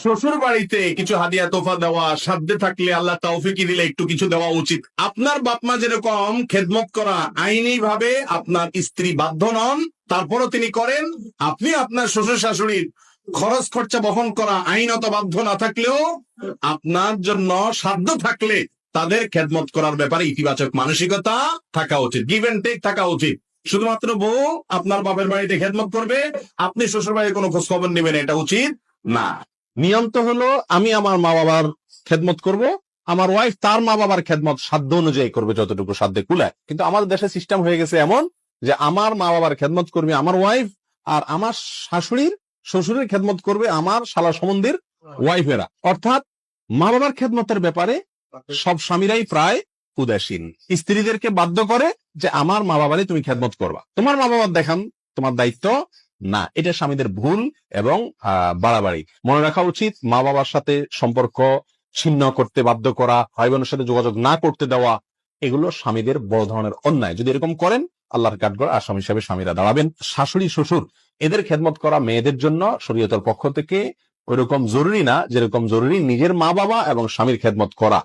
শ্বশুর বাড়িতে কিছু হাদিয়া তোফা দেওয়া, সাধ্যে থাকলে আল্লাহ তৌফিকি দিলে একটু কিছু দেওয়া উচিত। আপনার বাপ মা যেরকম খেদমত করা আইনি ভাবে আপনার স্ত্রী বাধ্য নন, তারপরও তিনি করেন, আপনি আপনার শ্বশুর শাশুড়ির খরচ খরচা বহন করা আইনত বাধ্য না থাকলেও আপনার জন্য সাধ্য থাকলে তাদের খেদমত করার ব্যাপারে ইতিবাচক মানসিকতা থাকা উচিত, গিভ এন্ড টেক থাকা উচিত। শুধুমাত্র বউ আপনার বাপের বাড়িতে খেদমত করবে, আপনি শ্বশুর বাড়ির কোনো খোঁজ খবর নেবেন, এটা উচিত না। নিয়ম তো হলো আমি আমার মা বাবার খেদমত করব, আমার ওয়াইফ তার মা বাবার খেদমত সাধ্য অনুযায়ী করবে, যতটুকু সাধ্যে কুলায়। কিন্তু আমাদের দেশে সিস্টেম হয়ে গেছে এমন যে আমার মা বাবার খেদমত করবে আমার ওয়াইফ, আর আমার শাশুড়ির শ্বশুরের খেদমত করবে আমার শালা সম্বন্ধীর ওয়াইফেরা। অর্থাৎ মা বাবার খেদমতের ব্যাপারে সব স্বামীরাই প্রায় উদাসীন, স্ত্রীদেরকে বাধ্য করে যে আমার মা বাবারই তুমি খেদমত করবা, তোমার মা বাবার দেখান তোমার দায়িত্ব না। এটা স্বামীদের ভুল এবং বাড়াবাড়ি। মনে রাখা উচিত, মা বাবার সাথে সম্পর্ক ছিন্ন করতে বাধ্য করা, ভাই বোনের সাথে যোগাযোগ না করতে দেওয়া, এগুলো স্বামীদের বড় ধরনের অন্যায়। যদি এরকম করেন আল্লাহর কাঠগড় আসামি হিসেবে স্বামীরা দাঁড়াবেন। শাশুড়ি শ্বশুর এদের খেদমত করা মেয়েদের জন্য শরীয়তের পক্ষ থেকে ওইরকম জরুরি না যেরকম জরুরি নিজের মা বাবা এবং স্বামীর খেদমত করা।